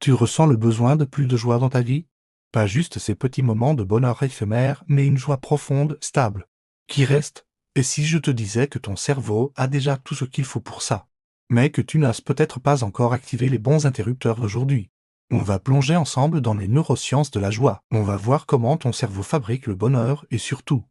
Tu ressens le besoin de plus de joie dans ta vie? Pas juste ces petits moments de bonheur éphémère, mais une joie profonde, stable, qui reste. Et si je te disais que ton cerveau a déjà tout ce qu'il faut pour ça, mais que tu n'as peut-être pas encore activé les bons interrupteurs d'aujourd'hui? On va plonger ensemble dans les neurosciences de la joie. On va voir comment ton cerveau fabrique le bonheur et surtout,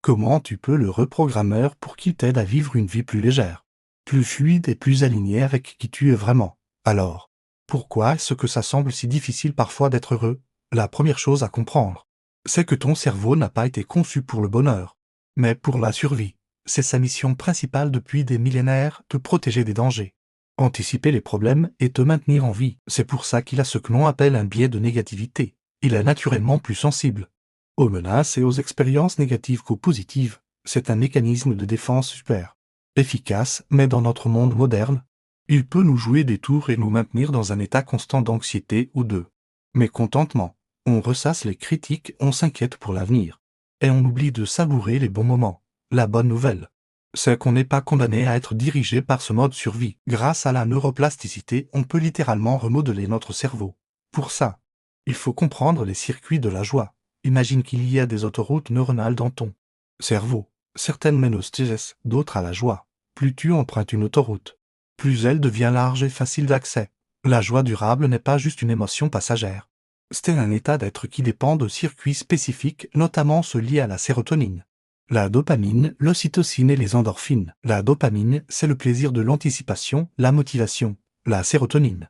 comment tu peux le reprogrammer pour qu'il t'aide à vivre une vie plus légère, plus fluide et plus alignée avec qui tu es vraiment. Alors, pourquoi est-ce que ça semble si difficile parfois d'être heureux? La première chose à comprendre, c'est que ton cerveau n'a pas été conçu pour le bonheur, mais pour la survie. C'est sa mission principale depuis des millénaires, te protéger des dangers, anticiper les problèmes et te maintenir en vie. C'est pour ça qu'il a ce que l'on appelle un biais de négativité. Il est naturellement plus sensible aux menaces et aux expériences négatives qu'aux positives. C'est un mécanisme de défense super efficace, mais dans notre monde moderne, il peut nous jouer des tours et nous maintenir dans un état constant d'anxiété ou de mécontentement. On ressasse les critiques, on s'inquiète pour l'avenir. Et on oublie de savourer les bons moments. La bonne nouvelle, c'est qu'on n'est pas condamné à être dirigé par ce mode survie. Grâce à la neuroplasticité, on peut littéralement remodeler notre cerveau. Pour ça, il faut comprendre les circuits de la joie. Imagine qu'il y a des autoroutes neuronales dans ton cerveau. Certaines mènent au stress, d'autres à la joie. Plus tu empruntes une autoroute, plus elle devient large et facile d'accès. La joie durable n'est pas juste une émotion passagère. C'est un état d'être qui dépend de circuits spécifiques, notamment ceux liés à la sérotonine, la dopamine, l'ocytocine et les endorphines. La dopamine, c'est le plaisir de l'anticipation, la motivation. La sérotonine,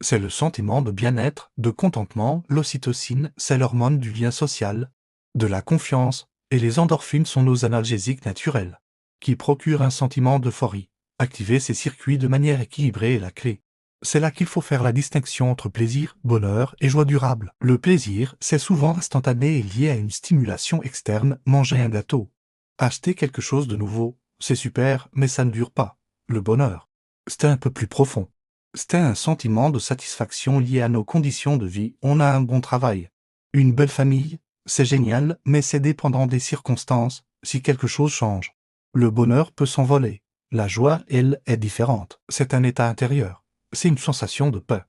c'est le sentiment de bien-être, de contentement. L'ocytocine, c'est l'hormone du lien social, de la confiance, et les endorphines sont nos analgésiques naturels, qui procurent un sentiment d'euphorie. Activer ces circuits de manière équilibrée est la clé. C'est là qu'il faut faire la distinction entre plaisir, bonheur et joie durable. Le plaisir, c'est souvent instantané et lié à une stimulation externe, manger un gâteau, acheter quelque chose de nouveau, c'est super, mais ça ne dure pas. Le bonheur, c'est un peu plus profond. C'est un sentiment de satisfaction lié à nos conditions de vie. On a un bon travail, une belle famille, c'est génial, mais c'est dépendant des circonstances. Si quelque chose change, le bonheur peut s'envoler. La joie, elle, est différente. C'est un état intérieur. C'est une sensation de paix,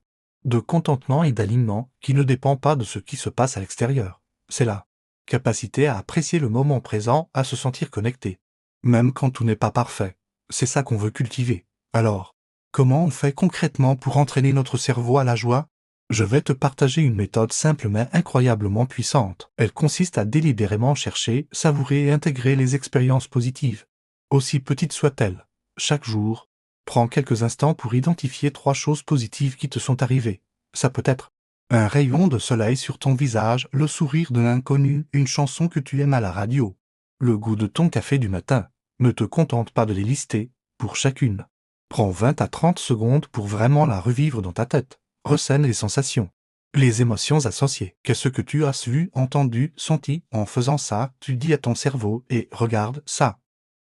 de contentement et d'alignement qui ne dépend pas de ce qui se passe à l'extérieur. C'est la capacité à apprécier le moment présent, à se sentir connecté, même quand tout n'est pas parfait. C'est ça qu'on veut cultiver. Alors, comment on fait concrètement pour entraîner notre cerveau à la joie? Je vais te partager une méthode simple mais incroyablement puissante. Elle consiste à délibérément chercher, savourer et intégrer les expériences positives, aussi petites soient-elles. Chaque jour, prends quelques instants pour identifier 3 choses positives qui te sont arrivées. Ça peut être un rayon de soleil sur ton visage, le sourire d'un inconnu, une chanson que tu aimes à la radio, le goût de ton café du matin. Ne te contente pas de les lister, pour chacune. Prends 20 à 30 secondes pour vraiment la revivre dans ta tête. Ressens les sensations, les émotions associées. Qu'est-ce que tu as vu, entendu, senti? En faisant ça, tu dis à ton cerveau, et regarde ça.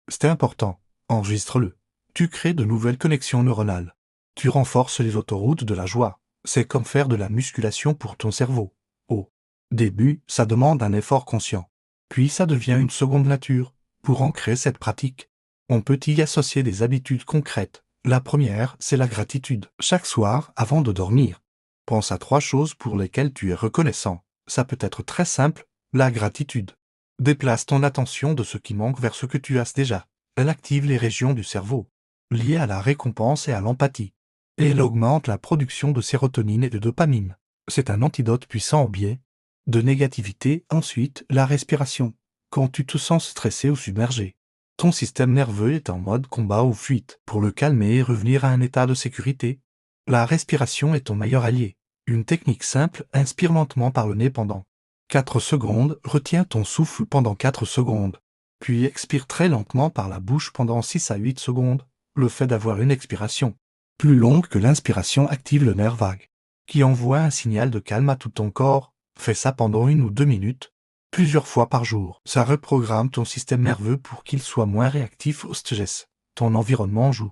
C'est important. Enregistre-le. Tu crées de nouvelles connexions neuronales. Tu renforces les autoroutes de la joie. C'est comme faire de la musculation pour ton cerveau. Au début, ça demande un effort conscient. Puis ça devient une seconde nature. Pour ancrer cette pratique, on peut y associer des habitudes concrètes. La première, c'est la gratitude. Chaque soir, avant de dormir, pense à 3 choses pour lesquelles tu es reconnaissant. Ça peut être très simple, la gratitude. Déplace ton attention de ce qui manque vers ce que tu as déjà. Elle active les régions du cerveau liées à la récompense et à l'empathie. Et elle augmente la production de sérotonine et de dopamine. C'est un antidote puissant au biais de négativité. Ensuite, la respiration. Quand tu te sens stressé ou submergé, ton système nerveux est en mode combat ou fuite. Pour le calmer et revenir à un état de sécurité, la respiration est ton meilleur allié. Une technique simple, inspire lentement par le nez pendant 4 secondes, retiens ton souffle pendant 4 secondes, puis expire très lentement par la bouche pendant 6 à 8 secondes. Le fait d'avoir une expiration plus longue que l'inspiration active le nerf vague, qui envoie un signal de calme à tout ton corps. Fais ça pendant 1 ou 2 minutes, plusieurs fois par jour. Ça reprogramme ton système nerveux pour qu'il soit moins réactif au stress. Ton environnement joue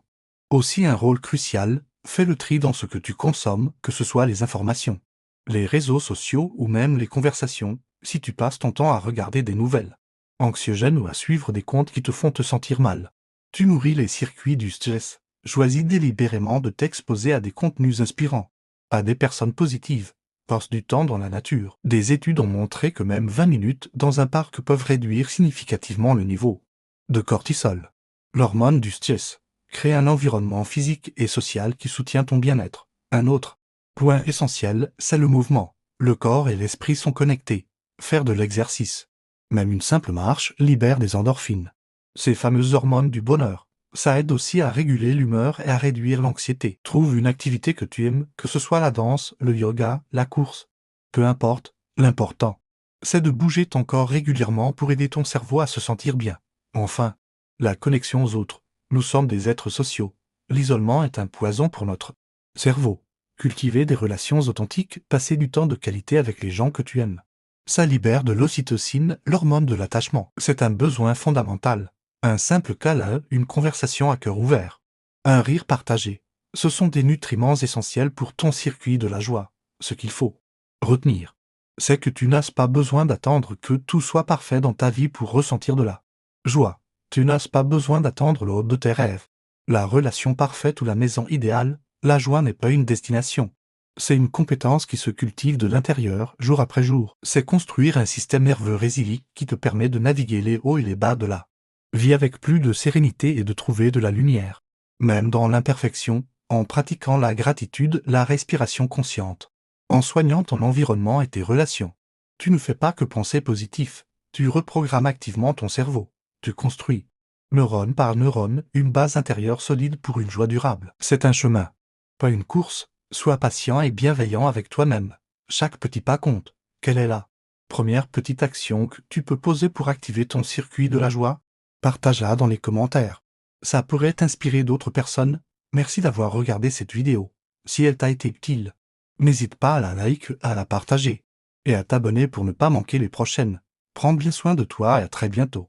aussi un rôle crucial. Fais le tri dans ce que tu consommes, que ce soit les informations, les réseaux sociaux ou même les conversations. Si tu passes ton temps à regarder des nouvelles anxiogènes ou à suivre des comptes qui te font te sentir mal, tu nourris les circuits du stress. Choisis délibérément de t'exposer à des contenus inspirants, à des personnes positives. Passe du temps dans la nature. Des études ont montré que même 20 minutes dans un parc peuvent réduire significativement le niveau de cortisol, l'hormone du stress. Crée un environnement physique et social qui soutient ton bien-être. Un autre point essentiel, c'est le mouvement. Le corps et l'esprit sont connectés. Faire de l'exercice, même une simple marche, libère des endorphines. Ces fameuses hormones du bonheur. Ça aide aussi à réguler l'humeur et à réduire l'anxiété. Trouve une activité que tu aimes, que ce soit la danse, le yoga, la course. Peu importe, l'important, c'est de bouger ton corps régulièrement pour aider ton cerveau à se sentir bien. Enfin, la connexion aux autres. Nous sommes des êtres sociaux. L'isolement est un poison pour notre cerveau. Cultiver des relations authentiques, passer du temps de qualité avec les gens que tu aimes. Ça libère de l'ocytocine, l'hormone de l'attachement. C'est un besoin fondamental. Un simple câlin, une conversation à cœur ouvert. Un rire partagé. Ce sont des nutriments essentiels pour ton circuit de la joie. Ce qu'il faut retenir, c'est que tu n'as pas besoin d'attendre que tout soit parfait dans ta vie pour ressentir de la joie. Tu n'as pas besoin d'attendre l'aube de tes rêves. La relation parfaite ou la maison idéale, la joie n'est pas une destination. C'est une compétence qui se cultive de l'intérieur, jour après jour. C'est construire un système nerveux résilient qui te permet de naviguer les hauts et les bas de la vie avec plus de sérénité et de trouver de la lumière. Même dans l'imperfection, en pratiquant la gratitude, la respiration consciente. En soignant ton environnement et tes relations. Tu ne fais pas que penser positif. Tu reprogrammes activement ton cerveau. Tu construis, neurone par neurone, une base intérieure solide pour une joie durable. C'est un chemin, pas une course. Sois patient et bienveillant avec toi-même. Chaque petit pas compte. Quelle est la première petite action que tu peux poser pour activer ton circuit de la joie? Partage-la dans les commentaires. Ça pourrait t'inspirer d'autres personnes. Merci d'avoir regardé cette vidéo. Si elle t'a été utile, n'hésite pas à la like, à la partager et à t'abonner pour ne pas manquer les prochaines. Prends bien soin de toi et à très bientôt.